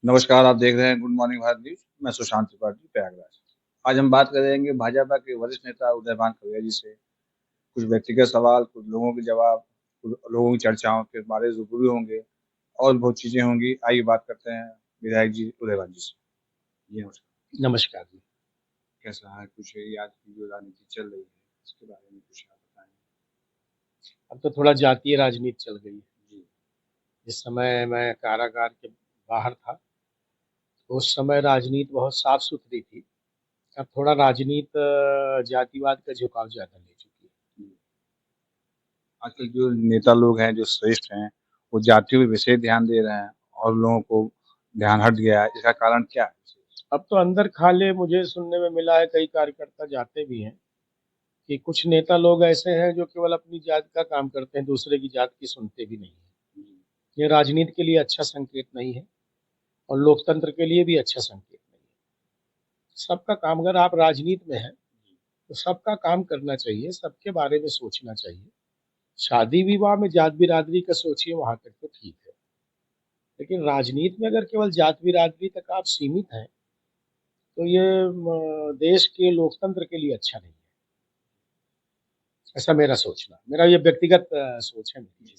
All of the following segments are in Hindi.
नमस्कार, आप देख रहे हैं गुड मॉर्निंग भारत न्यूज़। मैं सुशांत त्रिपाठी, प्रयागराज। आज हम बात करेंगे भाजपा के वरिष्ठ नेता उदयभान खगड़िया जी से। कुछ व्यक्तिगत सवाल, कुछ लोगों के जवाब, कुछ लोगों की चर्चाओं के बारे में रूबरू होंगे और बहुत चीज़ें होंगी। आइए बात करते हैं विधायक जी उदयभान जी से। जी नमस्कार। नमस्कार जी। कैसा है कुछ ये आज की जो राजनीति चल रही है, इसके बारे में कुछ आप बताएँ? अब तो थोड़ा जातीय राजनीति चल गई है। जी। जिस समय मैं कारागार के बाहर था, उस समय राजनीति बहुत साफ-सुथरी थी। अब थोड़ा राजनीति जातिवाद का झुकाव ज़्यादा ले चुकी है। जी। आजकल जो नेता लोग हैं, जो श्रेष्ठ हैं, वो जातियों पे विशेष ध्यान दे रहे हैं और लोगों को ध्यान हट गया है। इसका कारण क्या है? अब तो अंदर खाले मुझे सुनने में मिला है, कई कार्यकर्ता जाते भी हैं कि कुछ नेता लोग ऐसे हैं जो केवल अपनी जात का काम करते हैं, दूसरे की जात की सुनते भी नहीं हैं। ये राजनीति के लिए अच्छा संकेत नहीं है और लोकतंत्र के लिए भी अच्छा संकेत नहीं है। सबका काम, अगर आप राजनीति में हैं, तो सबका काम करना चाहिए, सबके बारे में सोचना चाहिए। शादी विवाह में जात बिरादरी का सोचिए, वहां तक तो ठीक है, लेकिन राजनीति में अगर केवल जात बिरादरी तक आप सीमित हैं, तो ये देश के लोकतंत्र के लिए अच्छा नहीं है। ऐसा मेरा सोचना, मेरा ये व्यक्तिगत सोच है मेरी।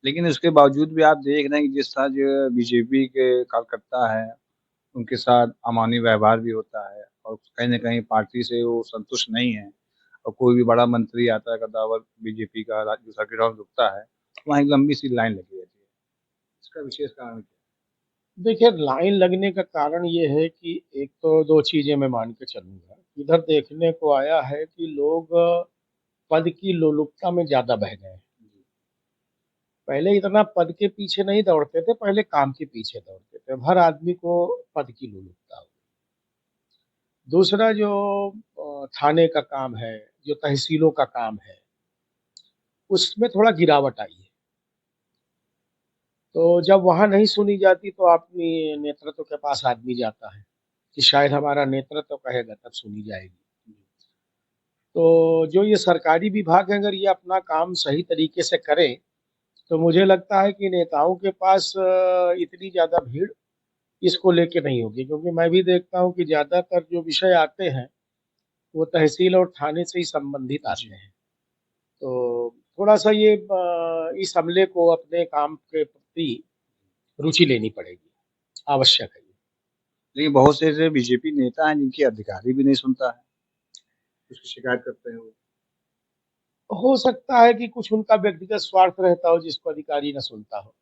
लेकिन उसके बावजूद भी आप देख रहे हैं कि जिस तरह जो बीजेपी के कार्यकर्ता हैं, उनके साथ अमानवीय व्यवहार भी होता है और कहीं न कहीं पार्टी से वो संतुष्ट नहीं है और कोई भी बड़ा मंत्री आता है कद्दावर बीजेपी का जो सर्किट हाउस रुकता है, वहाँ एक लंबी-सी लाइन लगी रहती है। इसका विशेष कारण क्या देखिए, लाइन लगने का कारण ये है कि एक तो दो चीजें मैं मान के चलूंगा। इधर देखने को आया है कि लोग पद की लोलुपता में ज्यादा बह गए हैं। है? पहले इतना पद के पीछे नहीं दौड़ते थे, पहले काम के पीछे दौड़ते थे। अब हर आदमी को पद की लोलुपता हो। दूसरा जो थाने का काम है, जो तहसीलों का काम है, उसमें थोड़ा गिरावट आई है। तो जब वहाँ नहीं सुनी जाती, तो अपनी नेतृत्व के पास आदमी जाता है कि शायद हमारा नेतृत्व कहेगा तब सुनी जाएगी। तो जो ये सरकारी विभाग है, अगर ये अपना काम सही तरीके से करें, तो मुझे लगता है कि नेताओं के पास इतनी ज़्यादा भीड़ इसको लेके नहीं होगी, क्योंकि मैं भी देखता हूँ कि ज़्यादातर जो विषय आते हैं, वो तहसील और थाने से ही संबंधित आते हैं। तो थोड़ा-सा ये इस अमले को अपने काम के प्रति रुचि लेनी पड़ेगी, आवश्यक है ये। लेकिन बहुत से ऐसे बीजेपी नेता हैं जिनकी अधिकारी भी नहीं सुनता है, उसकी शिकायत करते हैं वो। हो सकता है कि कुछ उनका व्यक्तिगत स्वार्थ रहता हो जिसको अधिकारी ना सुनता हो,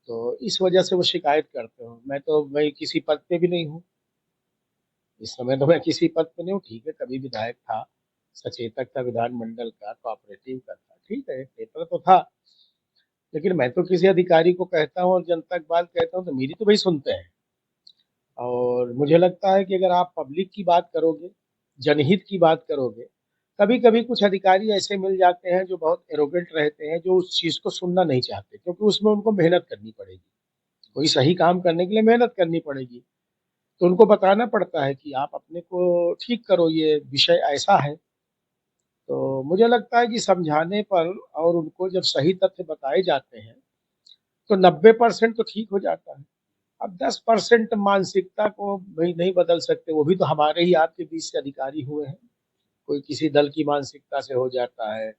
तो इस वजह से वो शिकायत करते हो। मैं किसी पद पे भी नहीं हूँ, इस समय तो मैं किसी पद पे नहीं हूँ। ठीक है, कभी विधायक था, सचेतक था विधानमंडल का, कोऑपरेटिव का था, ठीक है, नेता तो था। लेकिन मैं तो किसी अधिकारी को कहता हूँ और जनता की बात कहता हूँ, तो मेरी तो भाई सुनते हैं। और मुझे लगता है कि अगर आप पब्लिक की बात करोगे, जनहित की बात करोगे, कभी-कभी कुछ अधिकारी ऐसे मिल जाते हैं जो बहुत एरोगेंट रहते हैं, जो उस चीज़ को सुनना नहीं चाहते, क्योंकि उसमें उनको मेहनत करनी पड़ेगी। कोई सही काम करने के लिए मेहनत करनी पड़ेगी। तो उनको बताना पड़ता है कि आप अपने को ठीक करो, ये विषय ऐसा है। तो मुझे लगता है कि समझाने पर और उनको जब सही तथ्य बताए जाते हैं, तो 90% तो ठीक हो जाता है। अब 10% मानसिकता को भई नहीं बदल सकते, वो भी तो हमारे ही आपके बीच से अधिकारी हुए हैं। कोई किसी दल की मानसिकता से हो जाता है,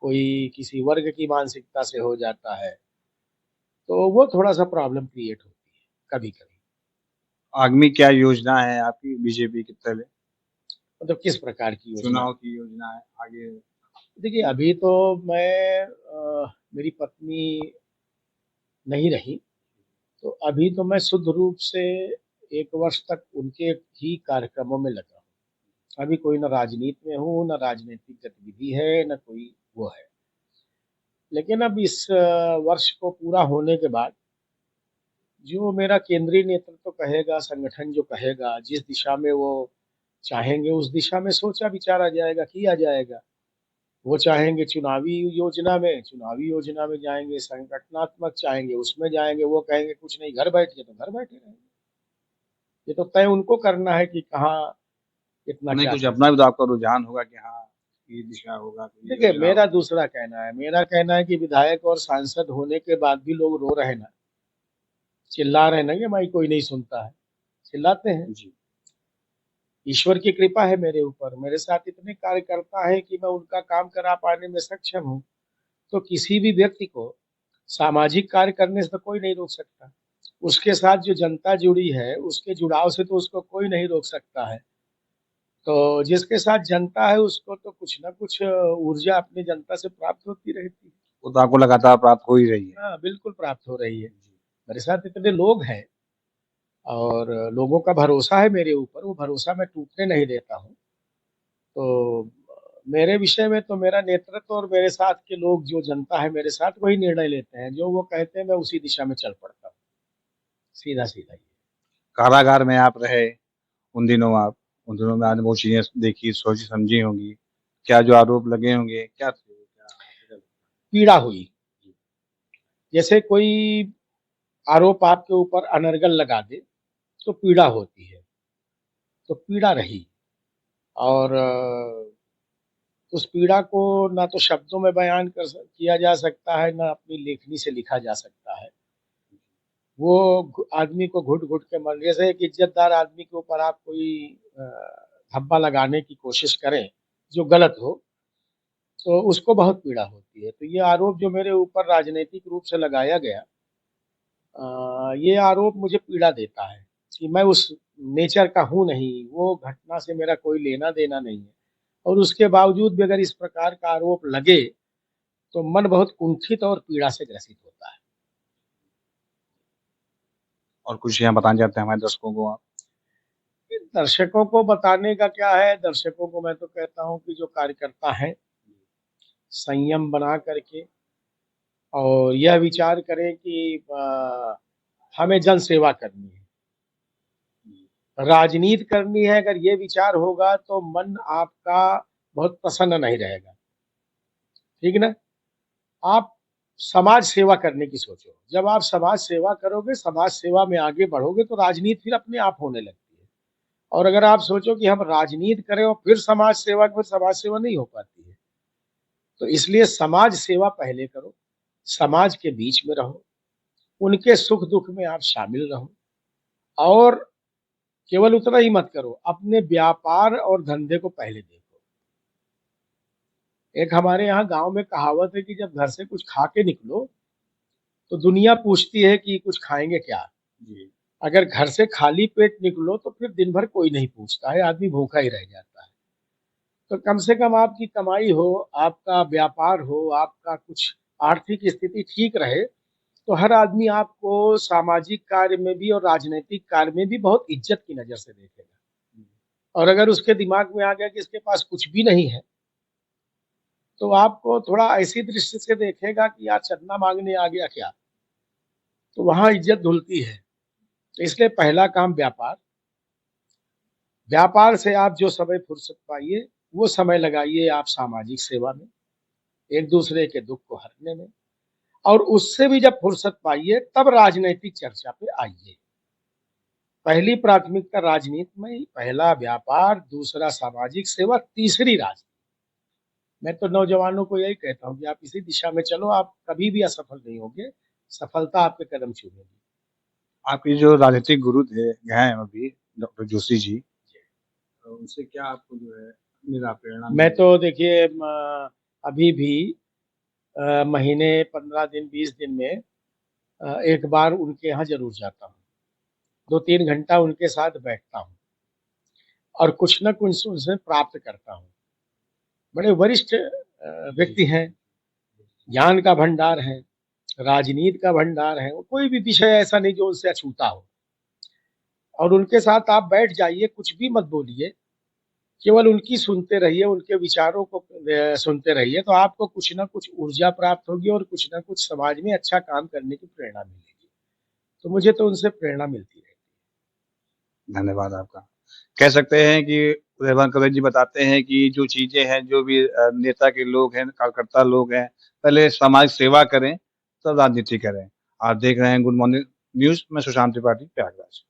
कोई किसी वर्ग की मानसिकता से हो जाता है, तो वो थोड़ा-सा प्रॉब्लम क्रिएट होती है कभी-कभी। आगामी क्या योजना है आपकी बीजेपी की तरफ? मतलब किस प्रकार की योजना? चुनाव की योजना है आगे? देखिए, अभी तो मैं मेरी पत्नी नहीं रही, तो अभी तो मैं शुद्ध रूप से 1 वर्ष तक उनके ही कार्यक्रमों में लगा हूँ। अभी कोई ना राजनीति में हूँ, ना राजनीतिक गतिविधि है, ना कोई वो है। लेकिन अब इस वर्ष को पूरा होने के बाद, जो मेरा केंद्रीय नेतृत्व कहेगा, संगठन जो कहेगा, जिस दिशा में वो चाहेंगे, उस दिशा में सोचा-विचारा जाएगा, किया जाएगा। वो चाहेंगे चुनावी योजना में जाएँगे, संगठनात्मक चाहेंगे, उसमें जाएँगे, वो कहेंगे कुछ नहीं, घर बैठिए, तो घर बैठे रहेंगे। ये तो तय उनको करना है कि कहाँ कितना नहीं, क्या कुछ करना अपना है। भी तो आपका रुझान होगा कि हाँ, ये दिशा होगा, तो ये देखिए, योजना होगी। मेरा कहना है कि विधायक और सांसद होने के बाद भी लोग रो रहे हैं ना, चिल्ला रहे हैं ना कि भाई कोई नहीं सुनता है, चिल्लाते हैं। जी। ईश्वर की कृपा है मेरे ऊपर, मेरे साथ इतने कार्यकर्ता हैं कि मैं उनका काम करा पाने में सक्षम हूँ। तो किसी भी व्यक्ति को सामाजिक कार्य करने से तो कोई नहीं रोक सकता। उसके साथ जो जनता जुड़ी है, उसके जुड़ाव से तो उसको कोई नहीं रोक सकता है। तो जिसके साथ जनता है उसको तो कुछ न कुछ ऊर्जा अपनी जनता से प्राप्त होती रहती है। वो तो आपको लगातार प्राप्त हो ही रही है। हाँ, बिल्कुल प्राप्त हो रही है। मेरे साथ इतने लोग हैं और लोगों का भरोसा है मेरे ऊपर, वो भरोसा मैं टूटने नहीं देता हूँ। तो मेरे विषय में तो मेरा नेतृत्व और मेरे साथ के लोग जो जनता है मेरे साथ वही निर्णय लेते हैं, जो वो कहते हैं मैं उसी दिशा में चल पड़ता हूँ। सीधा-सीधा ये। कारागार में आप रहे, उन दिनों में आपने बहुत चीज़ें देखी, सोची-समझी होंगी। क्या जो आरोप लगे होंगे, क्या थे वो? क्या आपको क्या लगता पीड़ा हुई। है? जैसे कोई आरोप आपके ऊपर अनर्गल लगा दे, तो पीड़ा होती है। तो पीड़ा रही और उस पीड़ा को ना तो शब्दों में बयान किया जा सकता है, ना अपनी लेखनी से लिखा जा सकता है। वो आदमी को घुट-घुट के मर जैसे एक इज़्ज़तदार आदमी के ऊपर आप कोई अ, धब्बा लगाने की कोशिश करें, जो गलत हो, तो उसको बहुत पीड़ा होती है। तो ये आरोप जो मेरे ऊपर राजनैतिक रूप से लगाया गया, ये आरोप मुझे पीड़ा देता है कि मैं उस नेचर का हूँ नहीं, वो घटना से मेरा कोई लेना-देना नहीं है। और उसके बावजूद भी अगर इस प्रकार का आरोप लगे, तो मन बहुत कुंठित और पीड़ा से ग्रसित होता है। और कुछ यहाँ बताना चाहते हैं हमारे दर्शकों को आप? दर्शकों को बताने का क्या है, दर्शकों को मैं तो कहता हूँ कि जो कार्यकर्ता हैं, संयम बना करके और यह विचार करें कि हमें जन सेवा करनी है, राजनीति करनी है। अगर ये विचार होगा तो मन आपका बहुत प्रसन्न नहीं रहेगा, ठीक ना? आप समाज सेवा करने की सोचो। जब आप समाज सेवा करोगे, समाज सेवा में आगे बढ़ोगे तो राजनीति फिर अपने आप होने लगती है। और अगर आप सोचो कि हम राजनीति करें और फिर समाज सेवा नहीं हो पाती है। तो इसलिए समाज सेवा पहले करो, समाज के बीच में रहो, उनके सुख-दुःख में आप शामिल रहो और केवल उतना ही मत करो, अपने व्यापार और धंधे को पहले देखो। एक हमारे यहाँ गाँव में कहावत है कि जब घर से कुछ खा के निकलो, तो दुनिया पूछती है कि कुछ खाएँगे क्या? जी। अगर घर से खाली पेट निकलो तो फिर दिन भर कोई नहीं पूछता है, आदमी भूखा ही रह जाता है। तो कम से कम आपकी कमाई हो, आपका व्यापार हो, आपका कुछ आर्थिक स्थिति ठीक रहे, तो हर आदमी आपको सामाजिक कार्य में भी और राजनैतिक कार्य में भी बहुत इज्जत की नज़र से देखेगा। और अगर उसके दिमाग में आ गया कि इसके पास कुछ भी नहीं है, तो आपको थोड़ा ऐसी दृष्टि से देखेगा कि यार चंदा माँगने आ गया क्या? तो वहाँ इज्जत धुलती है। तो इसलिए पहला काम व्यापार। व्यापार से आप जो समय फुर्सत पाइए, वो समय लगाइए आप सामाजिक सेवा में, एक-दूसरे के दुःख को हरने में और उससे भी जब फुर्सत पाइए तब राजनैतिक चर्चा पे आइए। पहली प्राथमिकता राजनीति में, पहला व्यापार, दूसरा सामाजिक सेवा, तीसरी राजनीति। मैं तो नौजवानों को यही कहता हूँ कि आप इसी दिशा में चलो, आप कभी भी असफल नहीं होंगे, सफलता आपके कदम छूएगी। आपके जो राजनीतिक गुरु थे हैं अभी डॉक्टर जोशी जी, तो उनसे क्या आपको जो है मिला प्रेरणा मैं मिली? तो देखिए अभी भी महीने 15 दिन, 20 दिन में एक बार उनके यहाँ ज़रूर जाता हूँ। 2-3 घंटा उनके साथ बैठता हूँ और कुछ न कुछ उनसे प्राप्त करता हूँ। बड़े वरिष्ठ व्यक्ति हैं, ज्ञान का भंडार है, राजनीति का भंडार है, कोई भी विषय ऐसा नहीं जो उनसे अछूता हो। और उनके साथ आप बैठ जाइए, कुछ भी मत बोलिए, केवल उनकी सुनते रहिए, उनके विचारों को सुनते रहिए, तो आपको कुछ न कुछ ऊर्जा प्राप्त होगी और कुछ न कुछ समाज में अच्छा काम करने की प्रेरणा मिलेगी। तो मुझे तो उनसे प्रेरणा मिलती रहती धन्यवाद आपका। कह सकते हैं कि उदयभान कवि जी बताते हैं कि जो चीज़ें हैं, जो भी नेता के लोग हैं, कार्यकर्ता लोग हैं, पहले समाज सेवा करें, तब राजनीति करें। आप देख रहे हैं गुड मॉर्निंग न्यूज़, मैं सुशांत त्रिपाठी, प्रयागराज।